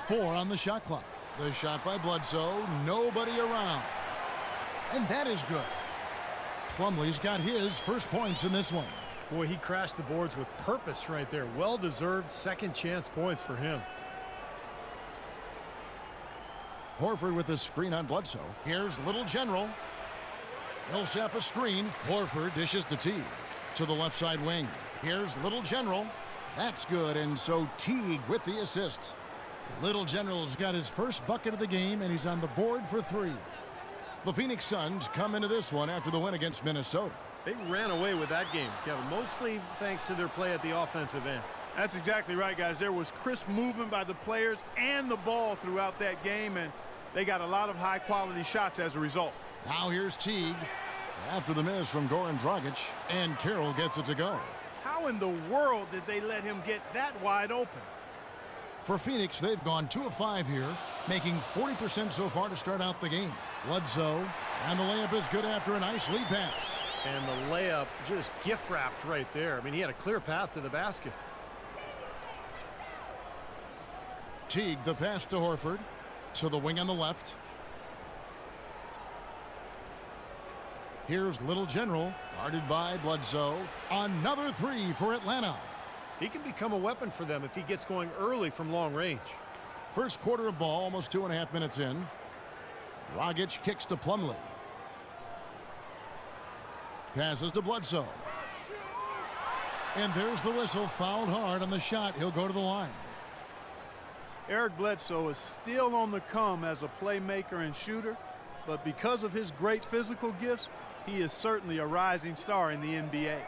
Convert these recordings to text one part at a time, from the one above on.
4 on the shot clock. The shot by Bledsoe, nobody around. And that is good. Plumlee's got his first points in this one. Boy, he crashed the boards with purpose right there. Well-deserved second chance points for him. Horford with the screen on Bledsoe. Here's Little General. Millsap a screen. Horford dishes to Teague. To the left side wing. Here's Little General. That's good, and so Teague with the assist. Little General's got his first bucket of the game, and he's on the board for 3. The Phoenix Suns come into this one after the win against Minnesota. They ran away with that game, Kevin, mostly thanks to their play at the offensive end. That's exactly right, guys. There was crisp movement by the players and the ball throughout that game, and they got a lot of high-quality shots as a result. Now here's Teague after the miss from Goran Dragic, and Carroll gets it to go. How in the world did they let him get that wide open? For Phoenix, they've gone 2 of 5 here, making 40% so far to start out the game. Bledsoe, and the layup is good after a nice lead pass. And the layup just gift-wrapped right there. I mean, he had a clear path to the basket. Teague, the pass to Horford. To the wing on the left. Here's Little General, guarded by Bledsoe. Another 3 for Atlanta. He can become a weapon for them if he gets going early from long range. First quarter of ball, almost 2.5 minutes in. Dragic kicks to Plumlee. Passes to Bledsoe. And there's the whistle, fouled hard on the shot. He'll go to the line. Eric Bledsoe is still on the come as a playmaker and shooter, but because of his great physical gifts, he is certainly a rising star in the NBA.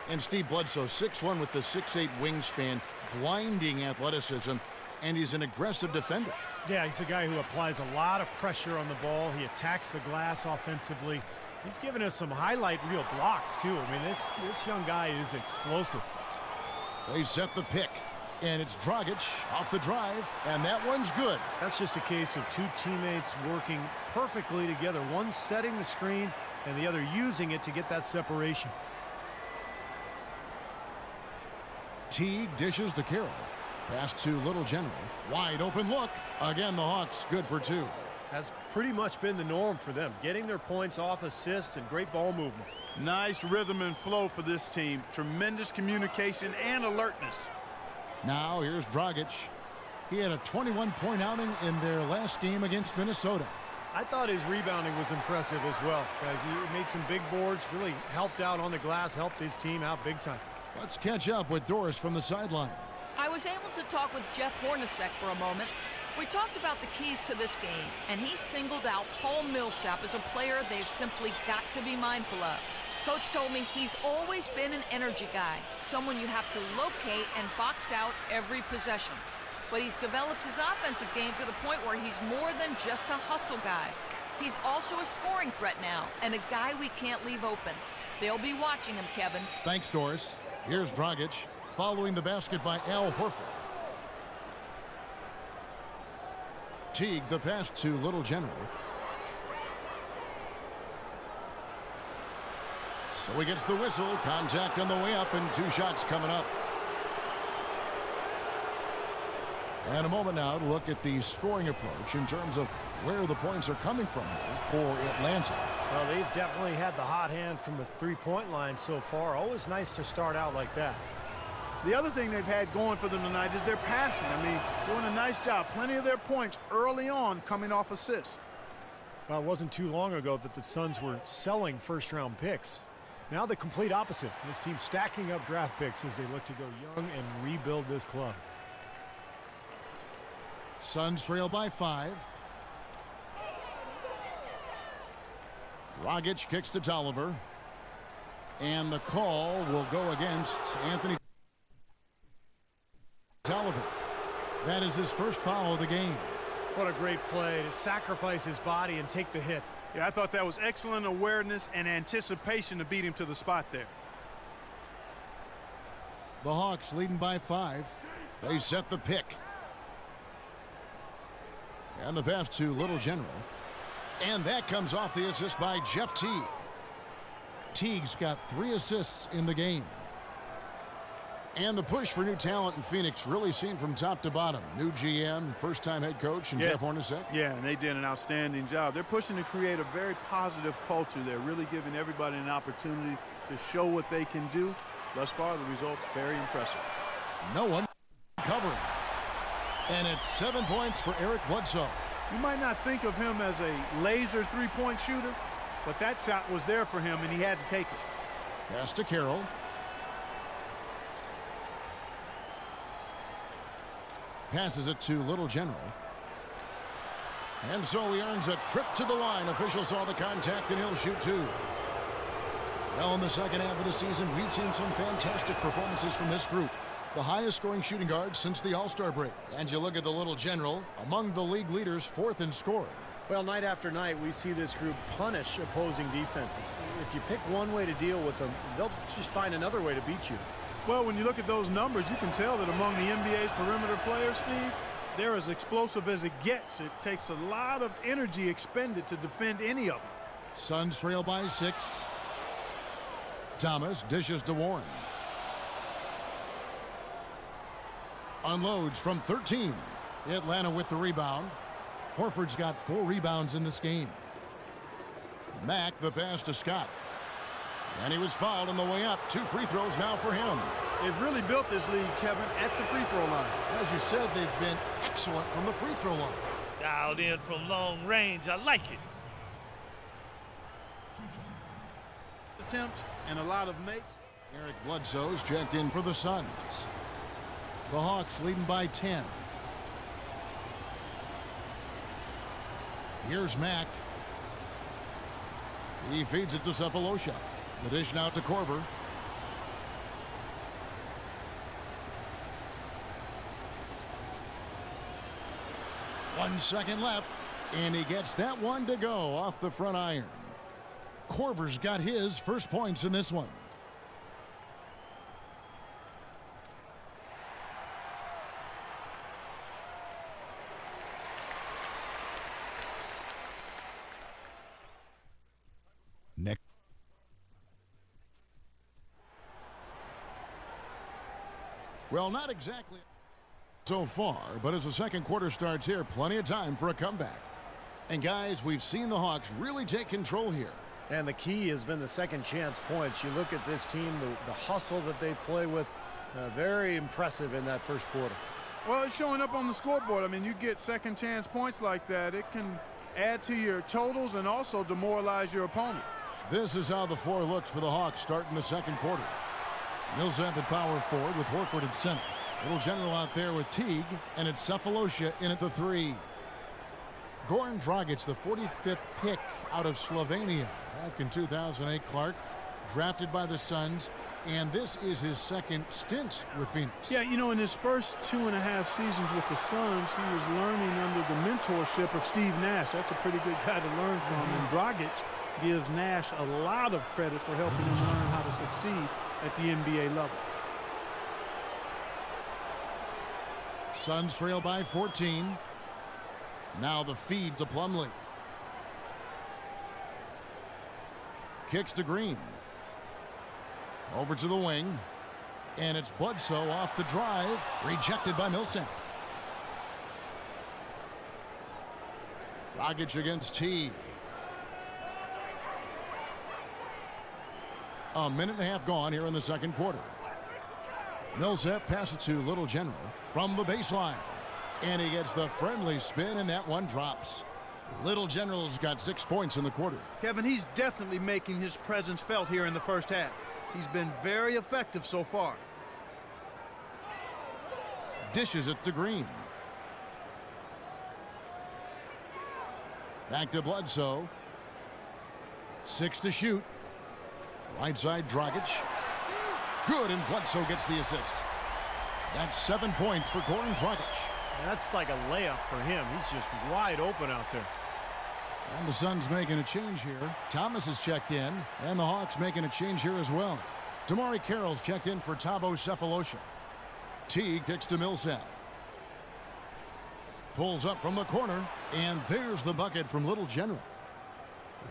And Steve Bledsoe, 6'1" with the 6'8" wingspan, blinding athleticism, and he's an aggressive defender. Yeah, he's a guy who applies a lot of pressure on the ball. He attacks the glass offensively. He's given us some highlight reel blocks, too. I mean, this young guy is explosive. They set the pick, and it's Dragic off the drive, and that one's good. That's just a case of two teammates working perfectly together, one setting the screen and the other using it to get that separation. Teague dishes to Carroll. Pass to Little General. Wide open look. Again, the Hawks good for 2. That's pretty much been the norm for them, getting their points off assists and great ball movement. Nice rhythm and flow for this team. Tremendous communication and alertness. Now here's Dragic. He had a 21-point outing in their last game against Minnesota. I thought his rebounding was impressive as well, guys. He made some big boards, really helped out on the glass, helped his team out big time. Let's catch up with Doris from the sideline. I was able to talk with Jeff Hornacek for a moment. We talked about the keys to this game, and he singled out Paul Millsap as a player they've simply got to be mindful of. Coach told me he's always been an energy guy, someone you have to locate and box out every possession. But he's developed his offensive game to the point where he's more than just a hustle guy. He's also a scoring threat now, and a guy we can't leave open. They'll be watching him, Kevin. Thanks, Doris. Here's Dragic, following the basket by Al Horford. Teague, the pass to Little General. So he gets the whistle. Contact on the way up, and 2 shots coming up. And a moment now to look at the scoring approach in terms of where the points are coming from for Atlanta. Well, they've definitely had the hot hand from the three-point line so far. Always nice to start out like that. The other thing they've had going for them tonight is their passing. I mean, doing a nice job. Plenty of their points early on coming off assists. Well, it wasn't too long ago that the Suns were selling first-round picks. Now the complete opposite. This team stacking up draft picks as they look to go young and rebuild this club. Suns trail by 5. Dragic kicks to Tolliver. And the call will go against Anthony Tolliver. That is his first foul of the game. What a great play to sacrifice his body and take the hit. Yeah, I thought that was excellent awareness and anticipation to beat him to the spot there. The Hawks leading by 5. They set the pick. And the pass to Little General. And that comes off the assist by Jeff Teague. Teague's got 3 assists in the game. And the push for new talent in Phoenix really seen from top to bottom. New GM, first-time head coach, and Jeff Hornacek. Yeah, and they did an outstanding job. They're pushing to create a very positive culture. They're really giving everybody an opportunity to show what they can do. Thus far, the results very impressive. No one covering. And it's 7 points for Eric Bledsoe. You might not think of him as a laser three-point shooter, but that shot was there for him, and he had to take it. Pass to Carroll. Passes it to Little General. And so he earns a trip to the line. Officials saw the contact, and he'll shoot two. Well, in the second half of the season, we've seen some fantastic performances from this group. The highest scoring shooting guards since the All-Star break. And you look at the Little General, among the league leaders, fourth in scoring. Well, night after night, we see this group punish opposing defenses. If you pick one way to deal with them, they'll just find another way to beat you. Well, when you look at those numbers, you can tell that among the NBA's perimeter players, Steve, they're as explosive as it gets. It takes a lot of energy expended to defend any of them. Suns trail by 6. Thomas dishes to Warren. Unloads from 13. Atlanta with the rebound. Horford's got 4 rebounds in this game. Mack the pass to Scott. And he was fouled on the way up. 2 free throws now for him. They've really built this league, Kevin, at the free throw line. As you said, they've been excellent from the free throw line. Dialed in from long range. I like it. Attempts and a lot of makes. Eric Bledsoe's checked in for the Suns. The Hawks leading by 10. Here's Mack. He feeds it to Cephalosha. The dish now to Korver. One second left, and he gets that one to go off the front iron. Korver's got his first points in this one. Next. Well, not exactly so far, but as the second quarter starts here, plenty of time for a comeback. And guys, we've seen the Hawks really take control here. And the key has been the second chance points. You look at this team, the hustle that they play with, very impressive in that first quarter. Well, it's showing up on the scoreboard. I mean, you get second chance points like that, it can add to your totals and also demoralize your opponent. This is how the floor looks for the Hawks starting the second quarter. Millsap at power forward with Horford at center. Little General out there with Teague, and it's Cephalosha in at the 3. Goran Dragic, the 45th pick out of Slovenia back in 2008. Clark, drafted by the Suns, and this is his second stint with Phoenix. Yeah, you know, in his first 2.5 seasons with the Suns, he was learning under the mentorship of Steve Nash. That's a pretty good guy to learn from. And Dragic gives Nash a lot of credit for helping him learn how to succeed at the NBA level. Suns trail by 14. Now the feed to Plumlee. Kicks to Green. Over to the wing. And it's Bledsoe off the drive. Rejected by Millsap. Dragic against T. A minute and a half gone here in the second quarter. Millsap passes to Little General from the baseline. And he gets the friendly spin, and that one drops. Little General's got 6 points in the quarter. Kevin, he's definitely making his presence felt here in the first half. He's been very effective so far. Dishes it to Green. Back to Bledsoe. 6 to shoot. Right side, Dragic. Good, and Bledsoe gets the assist. That's 7 points for Goran Dragic. That's like a layup for him. He's just wide open out there. And the Suns making a change here. Thomas is checked in, and the Hawks making a change here as well. Damari Carroll's checked in for Thabo Cephalosha. T kicks to Millsap. Pulls up from the corner, and there's the bucket from Little General.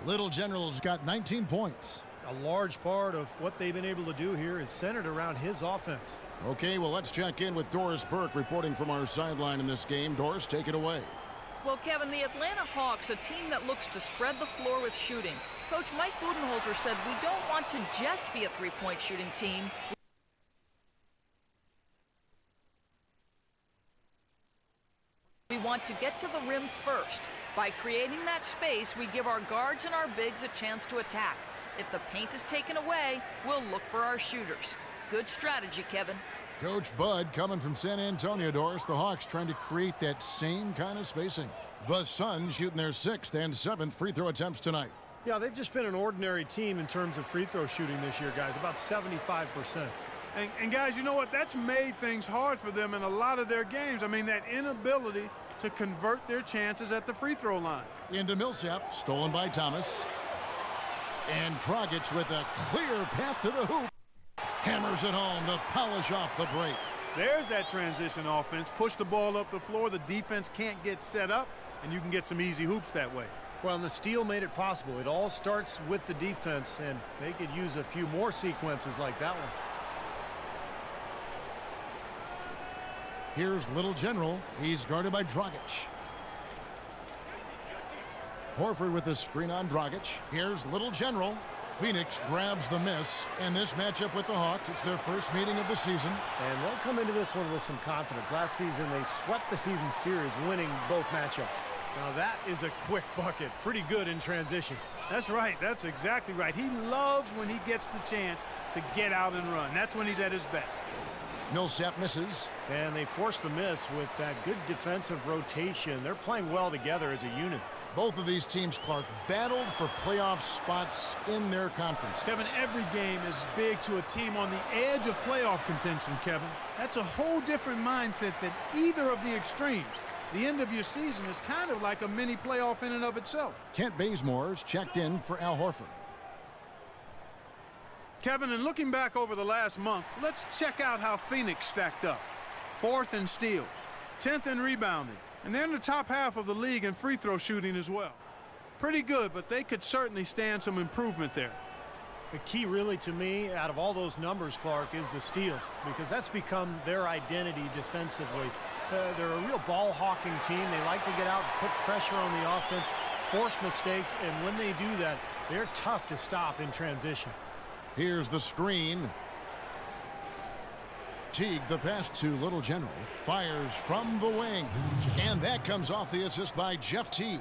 Little General's got 19 points. A large part of what they've been able to do here is centered around his offense. Okay, well, let's check in with Doris Burke reporting from our sideline in this game. Doris, take it away. Well, Kevin, the Atlanta Hawks, a team that looks to spread the floor with shooting. Coach Mike Budenholzer said we don't want to just be a three-point shooting team. We want to get to the rim first. By creating that space, we give our guards and our bigs a chance to attack. If the paint is taken away, we'll look for our shooters. Good strategy, Kevin. Coach Bud coming from San Antonio, Doris. The Hawks trying to create that same kind of spacing. The Suns shooting their 6th and 7th free throw attempts tonight. Yeah, they've just been an ordinary team in terms of free throw shooting this year, guys. About 75%. And guys, you know what? That's made things hard for them in a lot of their games. I mean, that inability to convert their chances at the free throw line. Into Millsap, stolen by Thomas. And Dragic with a clear path to the hoop. Hammers it home to polish off the break. There's that transition offense. Push the ball up the floor. The defense can't get set up, and you can get some easy hoops that way. Well, and the steal made it possible. It all starts with the defense, and they could use a few more sequences like that one. Here's Little General. He's guarded by Dragic. Horford with the screen on Dragic. Here's Little General. Phoenix grabs the miss. And this matchup with the Hawks, it's their first meeting of the season. And they'll come into this one with some confidence. Last season, they swept the season series, winning both matchups. Now that is a quick bucket. Pretty good in transition. That's right. That's exactly right. He loves when he gets the chance to get out and run. That's when he's at his best. Millsap misses. And they force the miss with that good defensive rotation. They're playing well together as a unit. Both of these teams, Clark, battled for playoff spots in their conferences. Kevin, every game is big to a team on the edge of playoff contention, Kevin. That's a whole different mindset than either of the extremes. The end of your season is kind of like a mini playoff in and of itself. Kent Bazemore's checked in for Al Horford. Kevin, and looking back over the last month, let's check out how Phoenix stacked up. 4th in steals, 10th in rebounding, and they're in the top half of the league in free throw shooting as well. Pretty good, but they could certainly stand some improvement there. The key really to me out of all those numbers, Clark, is the steals, because that's become their identity defensively. They're a real ball-hawking team. They like to get out and put pressure on the offense, force mistakes, and when they do that, they're tough to stop in transition. Here's the screen. Teague, the pass to Little General, fires from the wing. And that comes off the assist by Jeff Teague.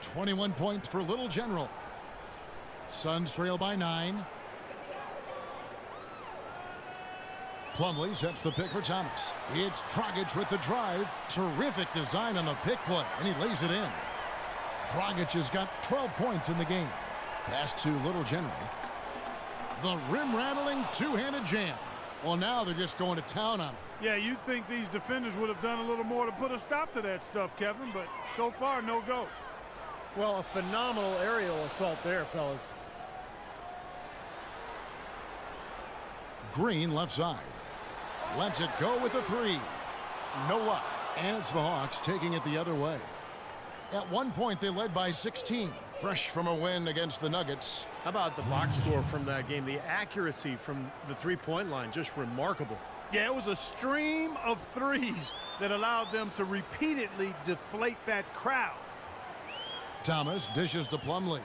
21 points for Little General. Suns trail by 9. Plumlee sets the pick for Thomas. It's Dragic with the drive. Terrific design on the pick play, and he lays it in. Dragic has got 12 points in the game. Pass to Little General. The rim-rattling two-handed jam. Well, now they're just going to town on him. Yeah, you'd think these defenders would have done a little more to put a stop to that stuff, Kevin, but so far, no go. Well, a phenomenal aerial assault there, fellas. Green left side. Lets it go with a 3. No luck. And it's the Hawks taking it the other way. At one point, they led by 16. Fresh from a win against the Nuggets. How about the box score from that game? The accuracy from the three-point line, just remarkable. Yeah, it was a stream of threes that allowed them to repeatedly deflate that crowd. Thomas dishes to Plumlee.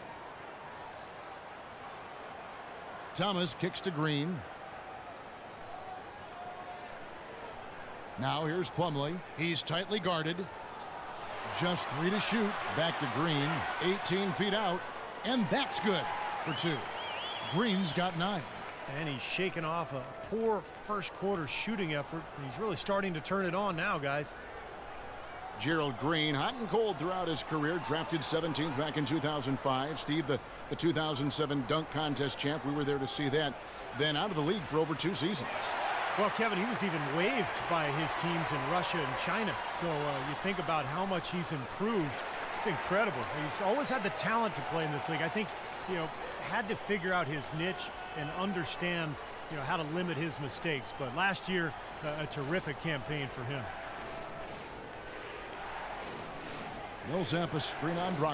Thomas kicks to Green. Now here's Plumlee. He's tightly guarded. Just 3 to shoot. Back to Green. 18 feet out. And that's good for 2. Green's got 9. And he's shaking off a poor first quarter shooting effort. He's really starting to turn it on now, guys. Gerald Green, hot and cold throughout his career, drafted 17th back in 2005. Steve, the 2007 dunk contest champ, we were there to see that. Then out of the league for over 2 seasons. Well, Kevin, he was even waived by his teams in Russia and China. So you think about how much he's improved. It's incredible. He's always had the talent to play in this league. I think, had to figure out his niche and understand, how to limit his mistakes. But last year, a terrific campaign for him. Millsap a screen on drive.